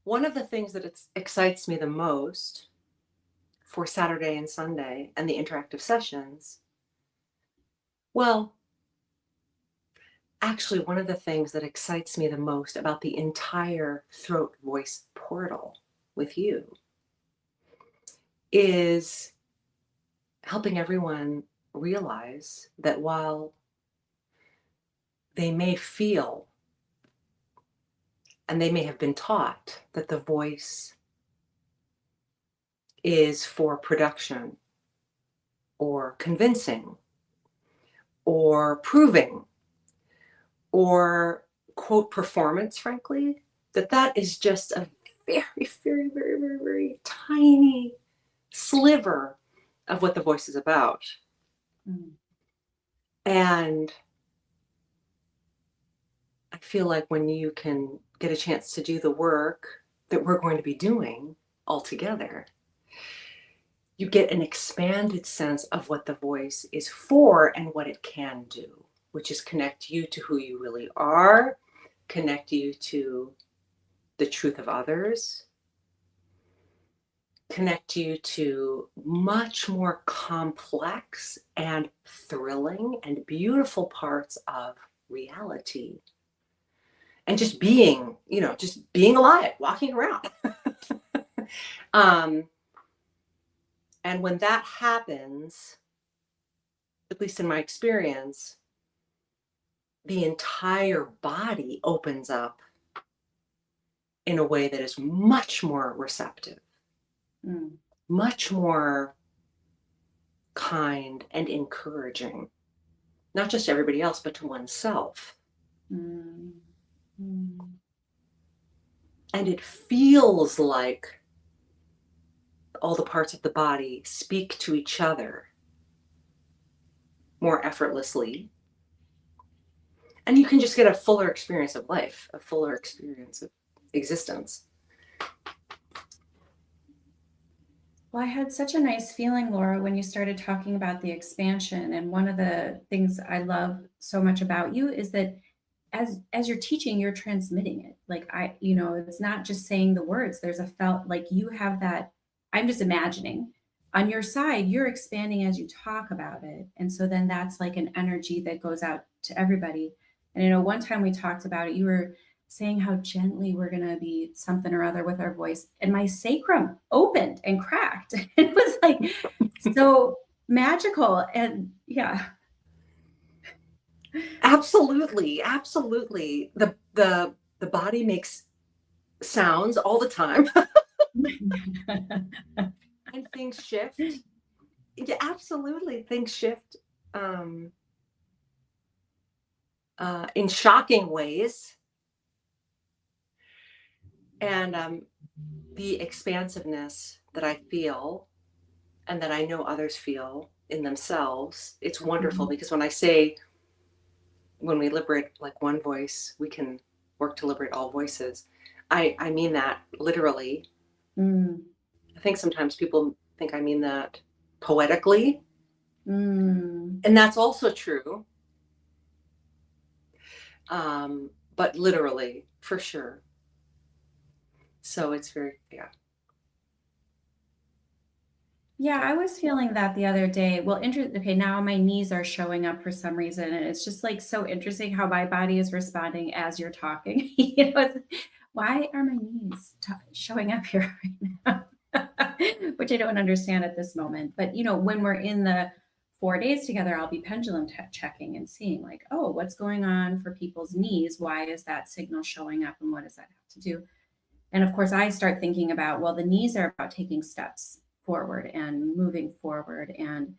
One of the things that excites me the most for Saturday and Sunday and the interactive sessions, well, actually, one of the things that excites me the most about the entire throat voice portal with you is helping everyone realize that while they may feel and they may have been taught that the voice is for production or convincing or proving or quote performance, frankly, that is just a very, very, very, very, very tiny sliver of what the voice is about. Mm. And I feel like when you can get a chance to do the work that we're going to be doing all together, you get an expanded sense of what the voice is for and what it can do, which is connect you to who you really are, connect you to the truth of others, connect you to much more complex and thrilling and beautiful parts of reality. And just being alive, walking around. um, and when that happens, at least in my experience, the entire body opens up in a way that is much more receptive, Mm. much more kind and encouraging, not just to everybody else, but to oneself. Mm. Mm. And it feels like all the parts of the body speak to each other more effortlessly. And you can just get a fuller experience of life, a fuller experience of existence. Well, I had such a nice feeling, Laura, when you started talking about the expansion. And one of the things I love so much about you is that as you're teaching, you're transmitting it. Like it's not just saying the words. There's a felt like you have that. I'm just imagining on your side, you're expanding as you talk about it. And so then that's like an energy that goes out to everybody. And one time we talked about it, you were saying how gently we're going to be something or other with our voice. And my sacrum opened and cracked. It was like so magical. And yeah. Absolutely, absolutely. The body makes sounds all the time and things shift. Yeah, absolutely. Things shift um, in shocking ways. And the expansiveness that I feel and that I know others feel in themselves, it's wonderful because when we liberate like one voice, we can work to liberate all voices. I mean that literally. Mm. I think sometimes people think I mean that poetically, Mm. and that's also true. But literally, for sure. So it's very, yeah. Yeah, I was feeling that the other day. Well, okay, now my knees are showing up for some reason, and it's just like so interesting how my body is responding as you're talking. Why are my knees showing up here right now? Which I don't understand at this moment. But when we're in the 4 days together, I'll be pendulum checking and seeing like, oh, what's going on for people's knees? Why is that signal showing up, and what does that have to do? And of course, I start thinking about, well, the knees are about taking steps forward and moving forward. And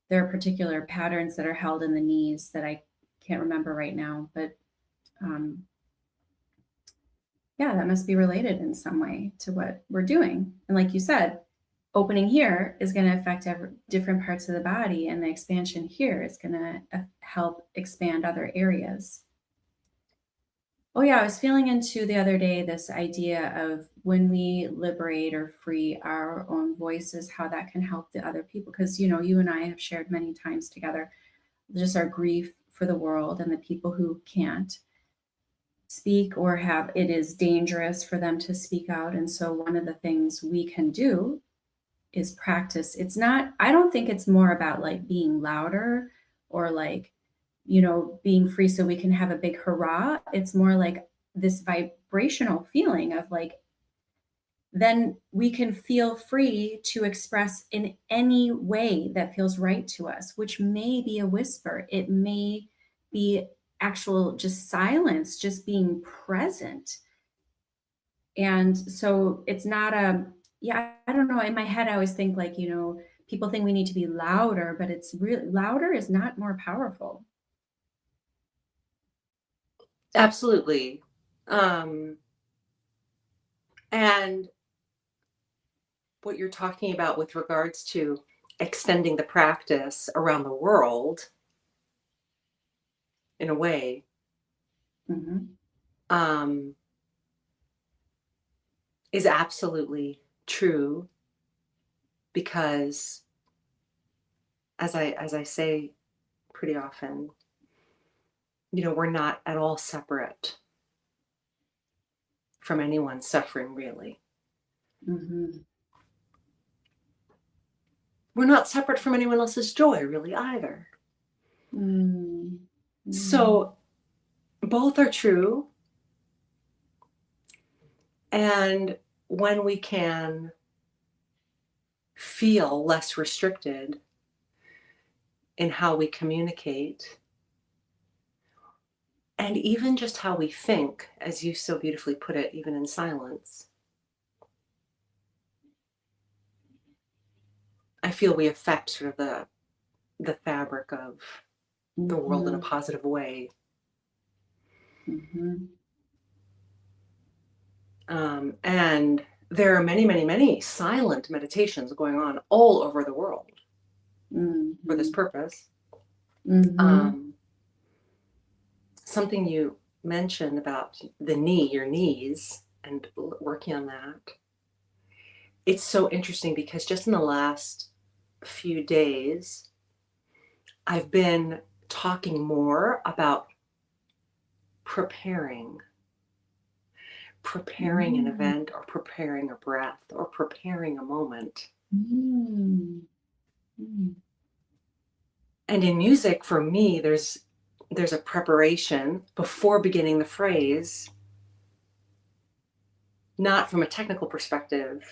there are particular patterns that are held in the knees that I can't remember right now. But um, yeah, that must be related in some way to what we're doing. And like you said, opening here is going to affect different parts of the body, and the expansion here is going to help expand other areas. Oh, yeah, I was feeling into the other day this idea of when we liberate or free our own voices, how that can help the other people. Because, you and I have shared many times together just our grief for the world and the people who can't. speak or have it is dangerous for them to speak out. And so one of the things we can do is practice. It's not, I don't think it's more about like being louder or like, being free so we can have a big hurrah. It's more like this vibrational feeling of like, then we can feel free to express in any way that feels right to us, which may be a whisper. It may be actual just silence, just being present. And so it's not yeah, I don't know. In my head, I always think like, people think we need to be louder, but it's really louder is not more powerful. Absolutely. Um, and what you're talking about with regards to extending the practice around the world in a way, Hmm. um, is absolutely true because as I say pretty often, we're not at all separate from anyone's suffering really. Hmm. We're not separate from anyone else's joy really either. Mm. Mm. So both are true. And when we can feel less restricted in how we communicate and even just how we think, as you so beautifully put it, even in silence, I feel we affect sort of the fabric of the world in a Mhm, positive way. mhm, And there are many, many, many silent meditations going on all over the world for this mhm, purpose. mhm, Um, Something you mentioned about your knees, and working on that. It's so interesting because just in the last few days, I've been talking more about preparing, preparing an mm, event or preparing a breath or preparing a moment. mm, mm, And in music, for me, there's a preparation before beginning the phrase, not from a technical perspective,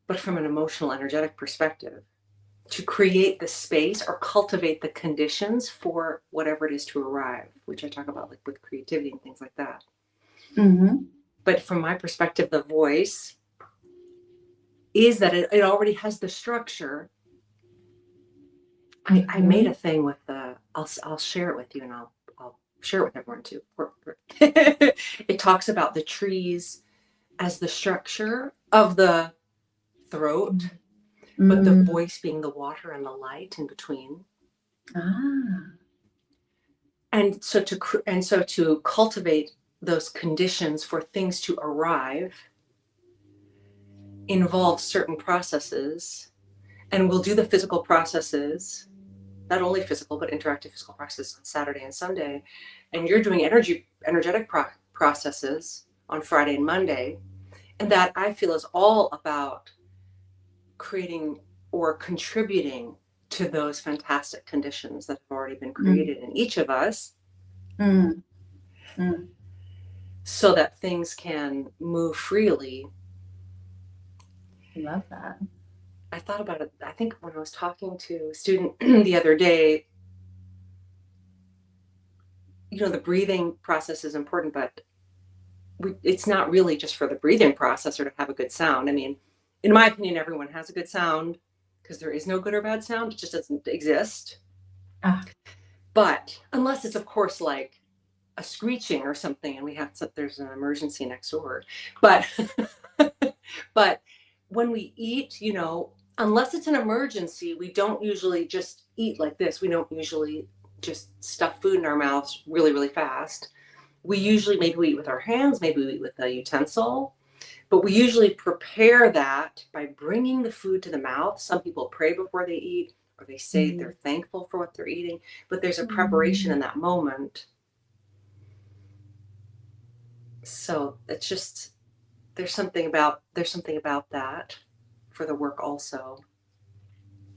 but from an emotional, energetic perspective, to create the space or cultivate the conditions for whatever it is to arrive, which I talk about like with creativity and things like that. mhm, But from my perspective, the voice is that it already has the structure. I made a mhm. thing with I'll share it with you, and I'll share it with everyone too. It talks about the trees as the structure of the throat, but the Mm. voice being the water and the light in between. Ah. And so to cultivate those conditions for things to arrive involves certain processes, and we'll do the physical processes, not only physical but interactive physical processes on Saturday and Sunday, and you're doing energetic processes on Friday and Monday, and that I feel is all about creating or contributing to those fantastic conditions that have already been Mm, created in each of us mm, mm. so that things can move freely. I love that. I thought about it, I think when I was talking to a student the other day, the breathing process is important, but it's not really just for the breathing process or to have a good sound. I mean, in my opinion, everyone has a good sound because there is no good or bad sound. It just doesn't exist. Ah. But unless it's, of course, like a screeching or something, and there's an emergency next door. But, but when we eat, unless it's an emergency, we don't usually just eat like this. We don't usually just stuff food in our mouths really, really fast. We usually, maybe we eat with our hands, maybe we eat with a utensil, but we usually prepare that by bringing the food to the mouth. Some people pray before they eat, or they say Mm, they're thankful for what they're eating, but there's a preparation mm, in that moment. So it's just there's something about that for the work also.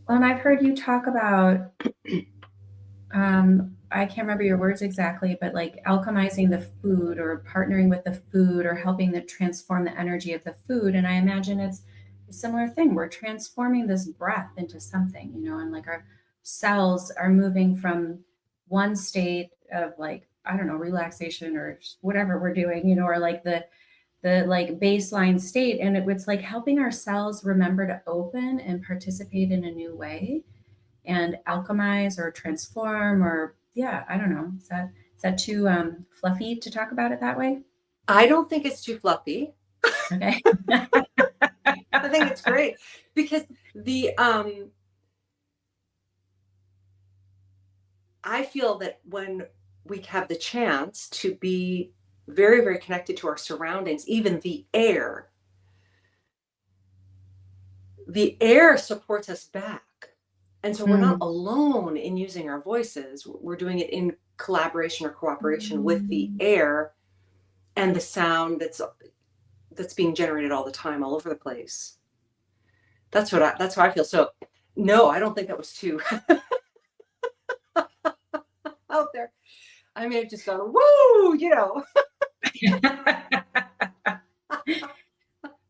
Well, and I've heard you talk about, I can't remember your words exactly, but like alchemizing the food or partnering with the food or helping to transform the energy of the food. And I imagine it's a similar thing. We're transforming this breath into something, and like our cells are moving from one state of like, I don't know, relaxation or whatever we're doing, or like the like baseline state. And it's like helping our cells remember to open and participate in a new way and alchemize or transform, or yeah, I don't know. Is that too fluffy to talk about it that way? I don't think it's too fluffy. Okay. I think it's great because the I feel that when we have the chance to be very, very connected to our surroundings, even the air supports us back. And so we're not Mm. alone in using our voices. We're doing it in collaboration or cooperation with the Mm. air and the sound that's being generated all the time, all over the place. That's how I feel. So no, I don't think that was too out there. I may have just gone, woo.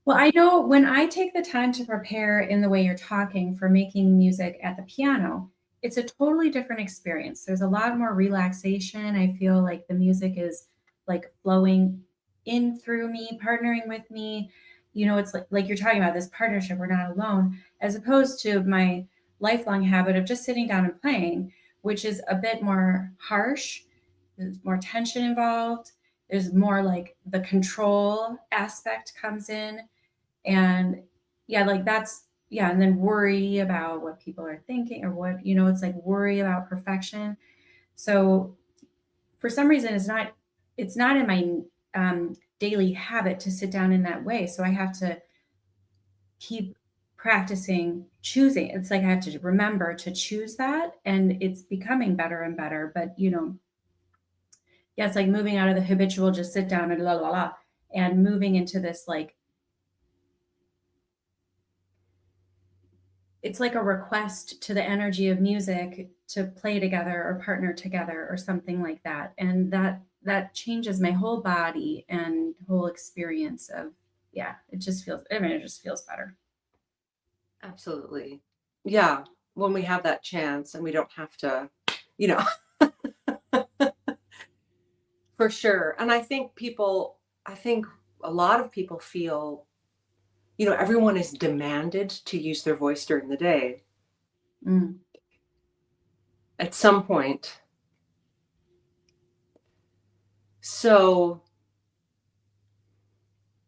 Well, I know when I take the time to prepare in the way you're talking for making music at the piano, it's a totally different experience. There's a lot more relaxation. I feel like the music is like flowing in through me, partnering with me. It's like you're talking about this partnership. We're not alone, as opposed to my lifelong habit of just sitting down and playing, which is a bit more harsh. There's more tension involved. There's more like the control aspect comes in, and yeah, like that's, yeah, and then worry about what people are thinking or what, it's like worry about perfection. So for some reason it's not in my daily habit to sit down in that way, so I have to keep practicing choosing. It's like I have to remember to choose that, and it's becoming better and better. But yeah, it's like moving out of the habitual just sit down and la la la, and moving into this like, it's like a request to the energy of music to play together or partner together or something like that, and that changes my whole body and whole experience of, yeah, it just feels better. Absolutely. Yeah. When we have that chance and we don't have to, you know, for sure. And I think a lot of people feel, everyone is demanded to use their voice during the day Mm, at some point. So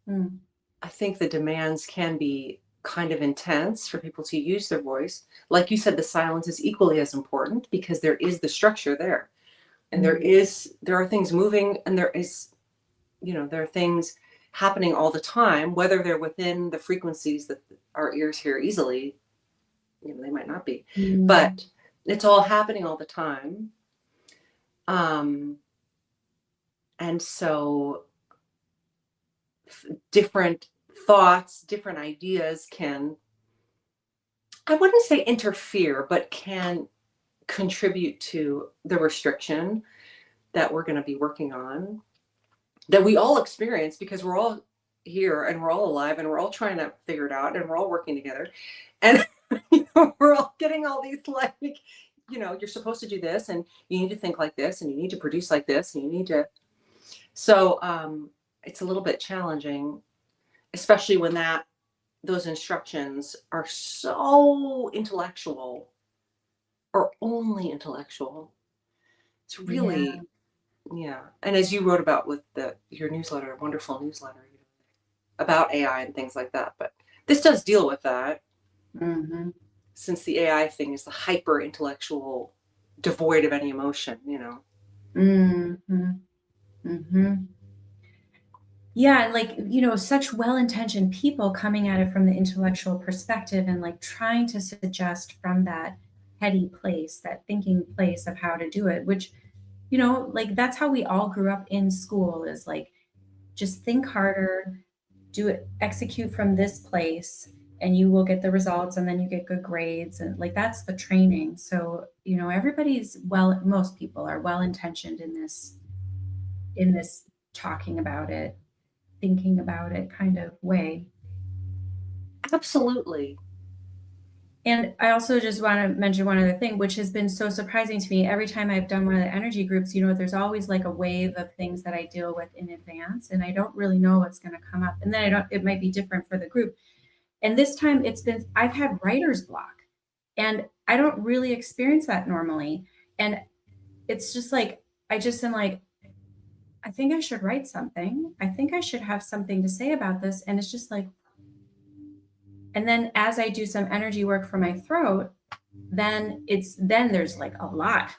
mm, I think the demands can be kind of intense for people to use their voice. Like you said, the silence is equally as important because there is the structure there. And mm, there are things moving, and there are things happening all the time, whether they're within the frequencies that our ears hear easily, they might not be, mm, but it's all happening all the time. Um, and so different thoughts, different ideas can, I wouldn't say interfere, but can contribute to the restriction that we're going to be working on, that we all experience because we're all here and we're all alive and we're all trying to figure it out and we're all working together. And we're all getting all these like, you're supposed to do this and you need to think like this and you need to produce like this and you need to. So it's a little bit challenging, especially when those instructions are so intellectual or only intellectual. It's yeah. really, yeah. And as you wrote about with your newsletter, wonderful newsletter, about AI and things like that. But this does deal with that, Hmm. since the AI thing is the hyper intellectual, devoid of any emotion. Hmm. Hmm. Yeah, and like, such well-intentioned people coming at it from the intellectual perspective and like trying to suggest from that heady place, that thinking place of how to do it, which, like that's how we all grew up in school, is like just think harder, do it, execute from this place, and you will get the results, and then you get good grades. And like, that's the training. So, everybody's well, most people are well intentioned in this talking about it, thinking about it kind of way. Absolutely. And I also just want to mention one other thing, which has been so surprising to me. Every time I've done one of the energy groups, there's always like a wave of things that I deal with in advance, and I don't really know what's going to come up. And then it might be different for the group. And this time I've had writer's block, and I don't really experience that normally. And it's just like, I just am like, I think I should write something. I think I should have something to say about this. And it's just like, and then as I do some energy work for my throat, then there's like a lot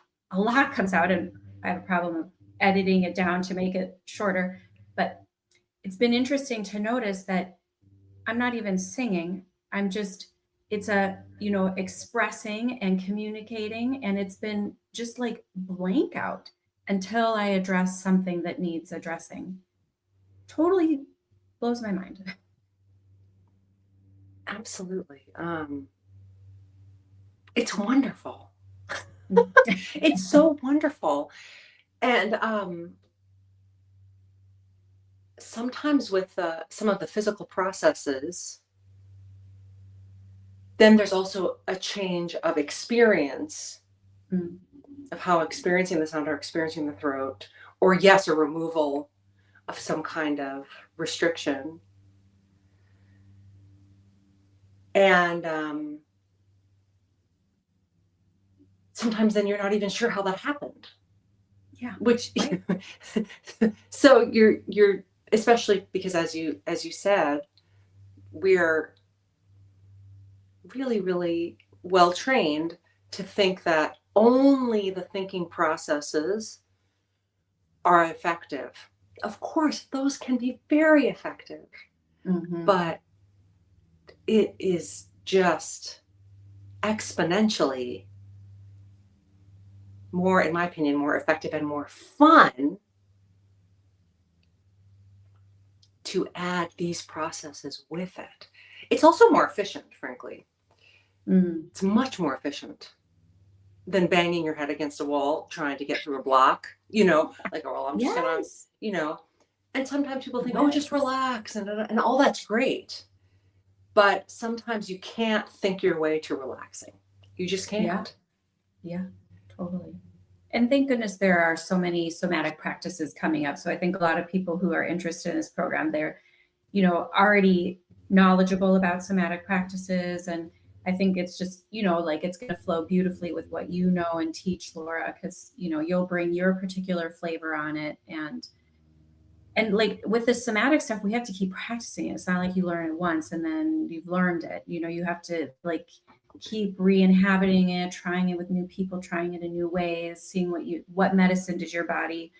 comes out, and I have a problem of editing it down to make it shorter. But it's been interesting to notice that I'm not even singing. I'm just, it's a, expressing and communicating. And it's been just like blank out until I address something that needs addressing. Totally blows my mind. Absolutely. It's wonderful. It's so wonderful. And sometimes with some of the physical processes, then there's also a change of experience Mm. of how experiencing the sound or experiencing the throat, or yes, a removal of some kind of restriction. And sometimes then you're not even sure how that happened. Yeah. Which so you're especially because as you said, we're really, really well trained to think that only the thinking processes are effective. Of course, those can be very effective, but it is just exponentially more, in my opinion, more effective and more fun to add these processes with it. It's also more efficient, frankly. It's much more efficient than banging your head against a wall trying to get through a block, like, oh, well, I'm just gonna, and sometimes people think, oh, just relax, and all that's great. But sometimes you can't think your way to relaxing. You just can't. Yeah, totally. And thank goodness there are so many somatic practices coming up. So I think a lot of people who are interested in this program, they're, already knowledgeable about somatic practices. And I think it's just, like, it's going to flow beautifully with what you know and teach, Laura, because, you'll bring your particular flavor on it. And like with the somatic stuff, we have to keep practicing it. It's not like you learn it once and then you've learned it. You have to like keep re-inhabiting it, trying it with new people, trying it in new ways, seeing what medicine does your body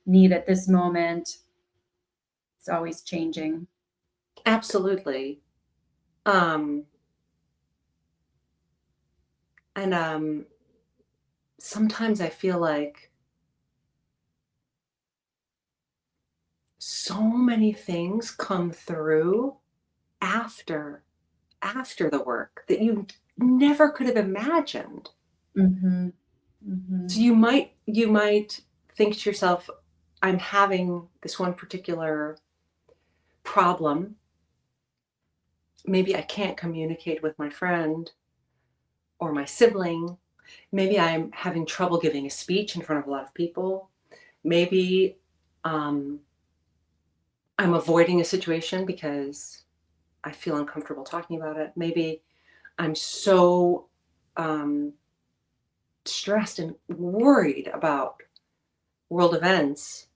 need at this moment. It's always changing. Absolutely. And sometimes I feel like so many things come through after the work that you never could have imagined. So you might think to yourself, I'm having this one particular problem. Maybe I can't communicate with my friend or my sibling. Maybe I'm having trouble giving a speech in front of a lot of people. Maybe I'm avoiding a situation because I feel uncomfortable talking about it. Maybe I'm so stressed and worried about world events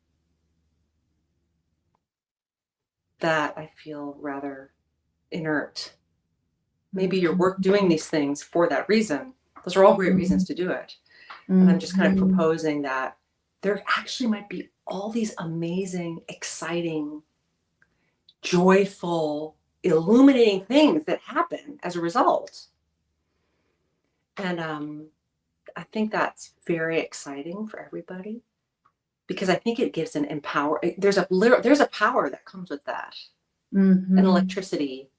that I feel rather inert. Maybe you're doing these things for that reason. Those are all great reasons to do it. And I'm just kind of proposing that there actually might be all these amazing, exciting, joyful, illuminating things that happen as a result. And I think that's very exciting for everybody. because I think it gives there's a power that comes with that, and Mhm. electricity.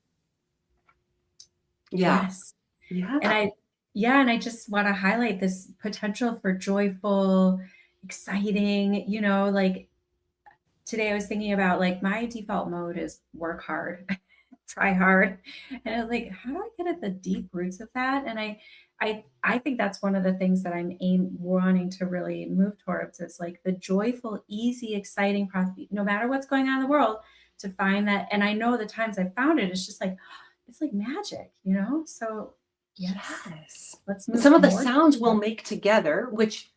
Yeah. Yes. And Yeah. I yeah, and I just wanna highlight this potential for joyful, exciting, like, today I was thinking about, like, my default mode is work hard, try hard, and I was like, "How do I get at the deep roots of that?" And I think that's one of the things that I'm wanting to really move towards is, like, the joyful, easy, exciting no matter what's going on in the world, to find that, and I know the times I found it, it's just like it's like magic, you know? So, yes, Yes. let's And move some of the more towards sounds we'll that. make together, which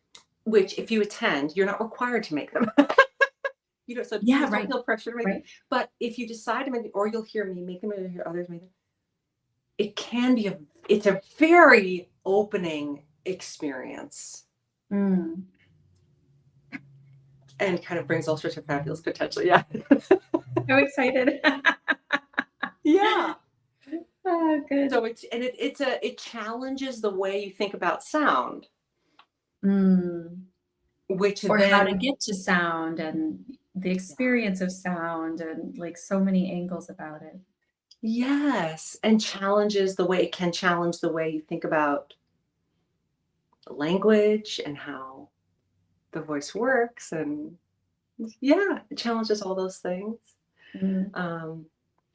if you attend, you're not required to make them. So Yeah, please don't right, feel pressure to make them. right. But if you decide to make it, or you'll hear me make them, or you'll hear others make them, it can be it's a very opening experience, Mm. and kind of brings all sorts of fabulous potential. Yeah. So excited. Yeah. Oh, good. So it challenges the way you think about sound, Mm. which Or how to then, get to sound and the yeah. experience of sound and, like, so many angles about it. Yes, and it can challenge the way you think about language and how the voice works, and yeah, it challenges all those things. Mm. Um,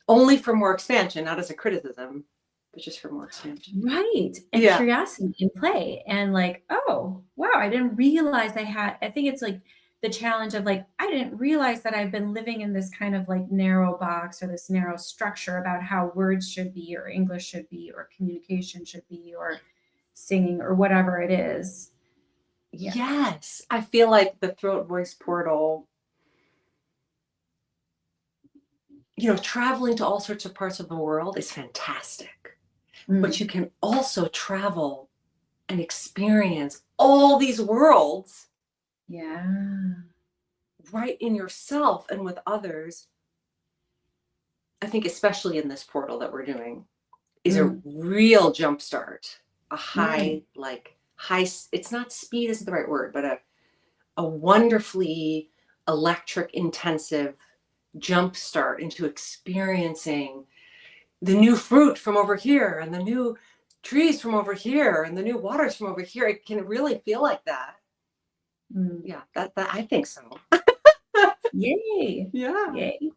Only for more expansion, not as a criticism, but just for more expansion. Right, and Yeah. curiosity and play and, like, "Oh, wow, I didn't realize I think it's, like, the challenge of, like, I didn't realize that I've been living in this kind of, like, narrow box or this narrow structure about how words should be or English should be or communication should be or singing or whatever it is." Yeah. Yes, I feel like the throat voice portal, traveling to all sorts of parts of the world is fantastic, but you Mm. can also travel and experience all these worlds Yeah. right in yourself and with others. I think especially in this portal that we're doing is a Mm. real jump start, a Mm. it's not speed isn't the right word, but a wonderfully electric intensive jump start into experiencing the new fruit from over here and the new trees from over here and the new waters from over here. It can really feel like that. Mm. Yeah, that I think so. Yay. Yeah. Yay.